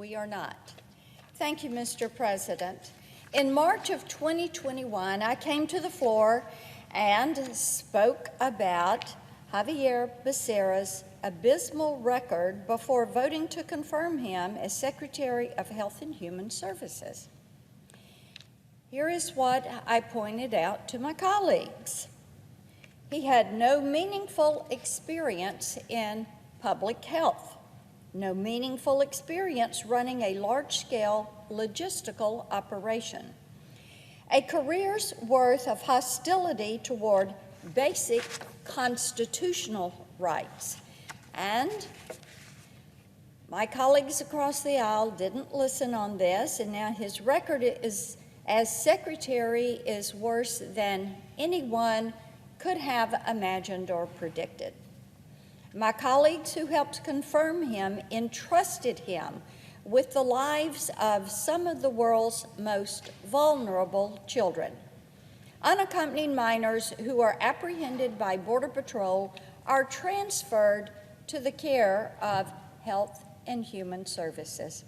We are not. Thank you, Mr. President. In March of 2021, I came to the floor and spoke about Xavier Becerra's abysmal record before voting to confirm him as Secretary of Health and Human Services. Here is what I pointed out to my colleagues. He had no meaningful experience in public health, no meaningful experience running a large-scale logistical operation, a career's worth of hostility toward basic constitutional rights. And my colleagues across the aisle didn't listen on this, and now his record as secretary is worse than anyone could have imagined or predicted. My colleagues who helped confirm him entrusted him with the lives of some of the world's most vulnerable children. Unaccompanied minors who are apprehended by Border Patrol are transferred to the care of Health and Human Services.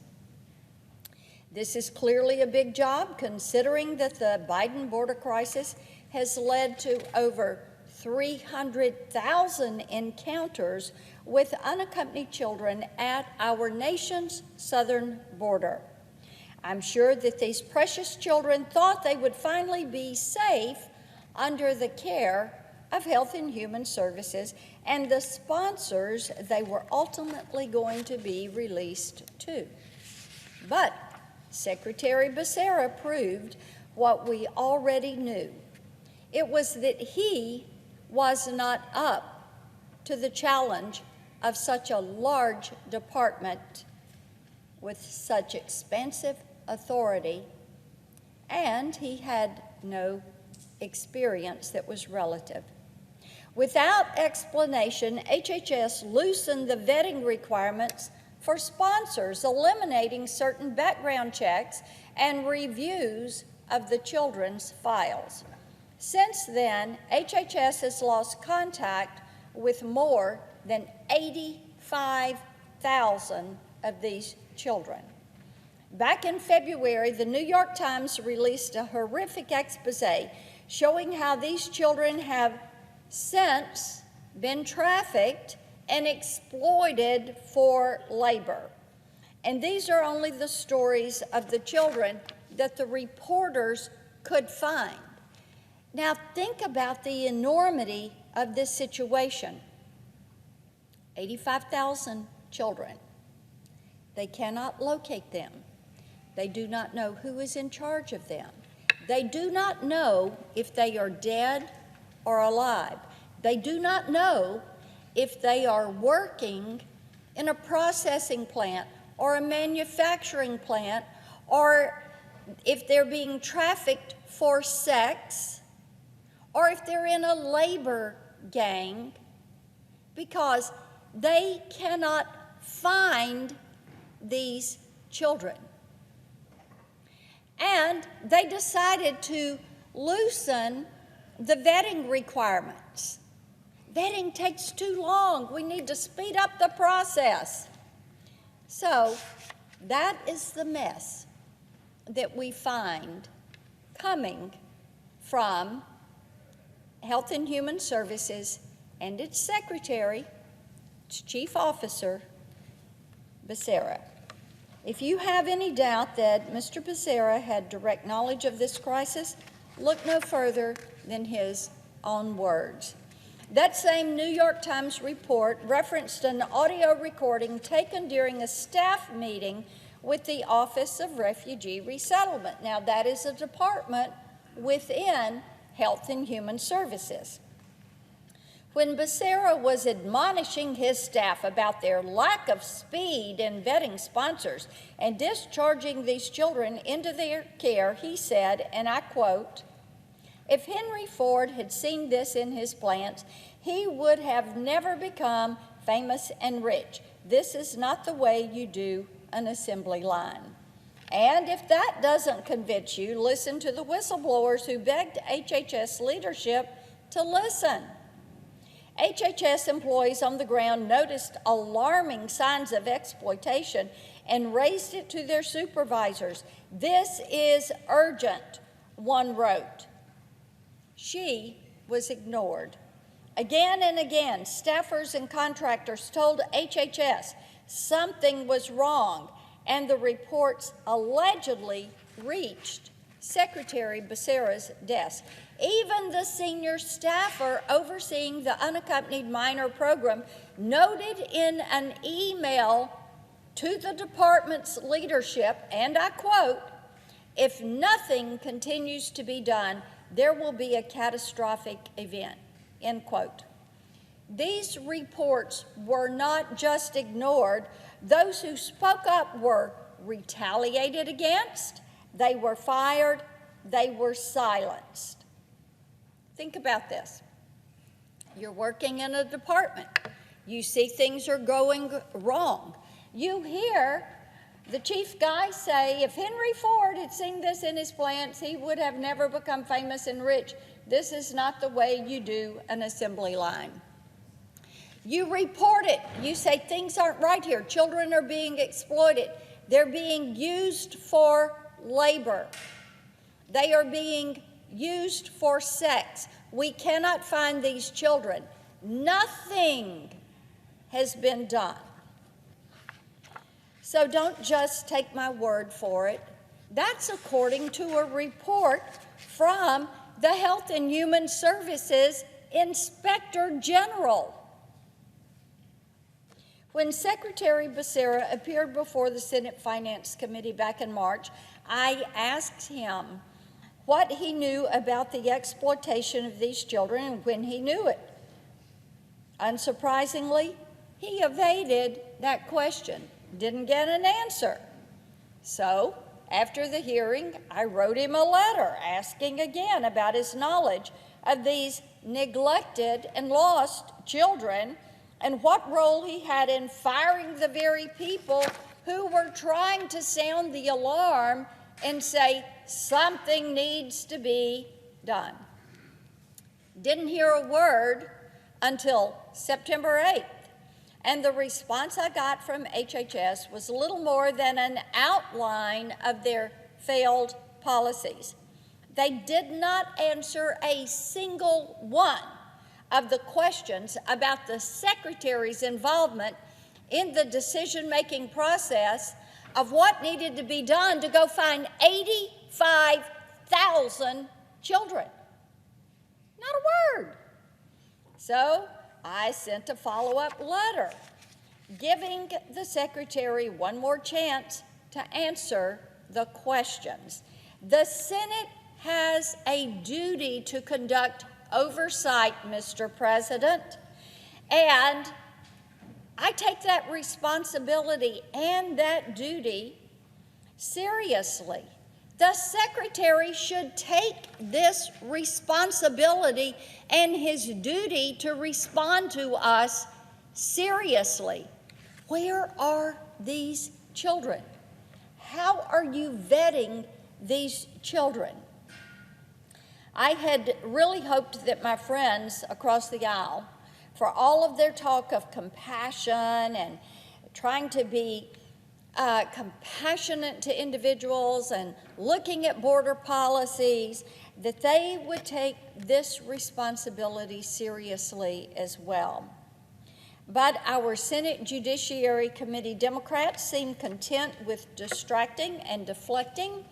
This is clearly a big job, considering that the Biden border crisis has led to over 300,000 encounters with unaccompanied children at our nation's southern border. I'm sure that these precious children thought they would finally be safe under the care of Health and Human Services and the sponsors they were ultimately going to be released to. But Secretary Becerra proved what we already knew. It was that he was not up to the challenge of such a large department with such expansive authority, and he had no experience that was relative. Without explanation, HHS loosened the vetting requirements for sponsors, eliminating certain background checks and reviews of the children's files. Since then, HHS has lost contact with more than 85,000 of these children. Back in February, the New York Times released a horrific expose showing how these children have since been trafficked and exploited for labor. And these are only the stories of the children that the reporters could find. Now think about the enormity of this situation. 85,000 children. They cannot locate them. They do not know who is in charge of them. They do not know if they are dead or alive. They do not know if they are working in a processing plant or a manufacturing plant, or if they're being trafficked for sex, or if they're in a labor gang, because they cannot find these children. And they decided to loosen the vetting requirements. Vetting takes too long. We need to speed up the process. So that is the mess that we find coming from Health and Human Services and its secretary, its chief officer, Becerra. If you have any doubt that Mr. Becerra had direct knowledge of this crisis, look no further than his own words. That same New York Times report referenced an audio recording taken during a staff meeting with the Office of Refugee Resettlement. Now, that is a department within Health and Human Services. When Becerra was admonishing his staff about their lack of speed in vetting sponsors and discharging these children into their care, he said, and I quote, "If Henry Ford had seen this in his plants, he would have never become famous and rich. This is not the way you do an assembly line." And if that doesn't convince you, listen to the whistleblowers who begged HHS leadership to listen. HHS employees on the ground noticed alarming signs of exploitation and raised it to their supervisors. "This is urgent," one wrote. She was ignored. Again and again, staffers and contractors told HHS something was wrong, and the reports allegedly reached Secretary Becerra's desk. Even the senior staffer overseeing the unaccompanied minor program noted in an email to the department's leadership, and I quote, "If nothing continues to be done, there will be a catastrophic event," end quote. These reports were not just ignored. Those who spoke up were retaliated against, they were fired, they were silenced. Think about this. You're working in a department. You see things are going wrong. You hear the chief guy say, "If Henry Ford had seen this in his plants, he would have never become famous and rich. This is not the way you do an assembly line." You report it. You say things aren't right here. Children are being exploited. They're being used for labor. They are being used for sex. We cannot find these children. Nothing has been done. So don't just take my word for it. That's according to a report from the Health and Human Services Inspector General. When Secretary Becerra appeared before the Senate Finance Committee back in March, I asked him what he knew about the exploitation of these children and when he knew it. Unsurprisingly, he evaded that question, didn't get an answer. So, after the hearing, I wrote him a letter asking again about his knowledge of these neglected and lost children and what role he had in firing the very people who were trying to sound the alarm and say something needs to be done. Didn't hear a word until September 8th, and the response I got from HHS was little more than an outline of their failed policies. They did not answer a single one of the questions about the Secretary's involvement in the decision-making process of what needed to be done to go find 85,000 children. Not a word. So I sent a follow-up letter giving the Secretary one more chance to answer the questions. The Senate has a duty to conduct oversight, Mr. President, and I take that responsibility and that duty seriously. The Secretary should take this responsibility and his duty to respond to us seriously. Where are these children? How are you vetting these children? I had really hoped that my friends across the aisle, for all of their talk of compassion and trying to be compassionate to individuals and looking at border policies, that they would take this responsibility seriously as well. But our Senate Judiciary Committee Democrats seem content with distracting and deflecting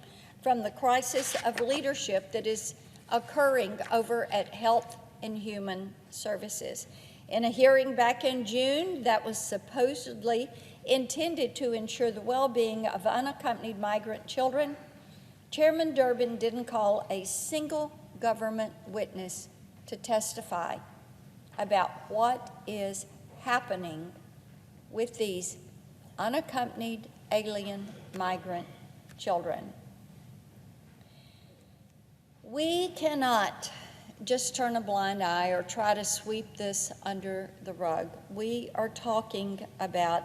from the crisis of leadership that is occurring over at Health and Human Services. In a hearing back in June that was supposedly intended to ensure the well-being of unaccompanied migrant children, Chairman Durbin didn't call a single government witness to testify about what is happening with these unaccompanied alien migrant children. We cannot just turn a blind eye or try to sweep this under the rug. We are talking about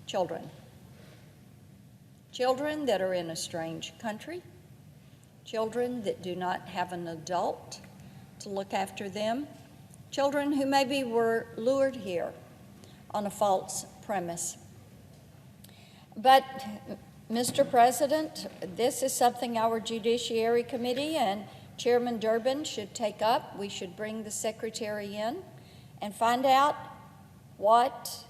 children. Children that are in a strange country, children that do not have an adult to look after them, children who maybe were lured here on a false premise. But, Mr. President, this is something our Judiciary Committee and Chairman Durbin should take up. We should bring the Secretary in and find out what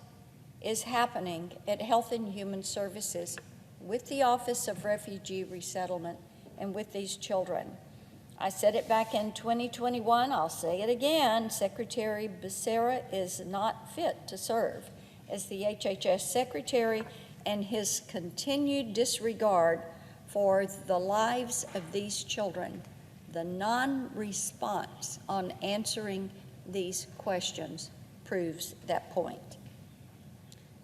is happening at Health and Human Services with the Office of Refugee Resettlement and with these children. I said it back in 2021, I'll say it again, Secretary Becerra is not fit to serve as the HHS Secretary, and his continued disregard for the lives of these children, the non-response on answering these questions proves that point.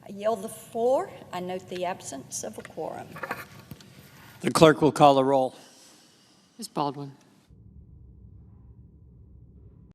I yield the floor. I note the absence of a quorum. The clerk will call the roll. Ms. Baldwin.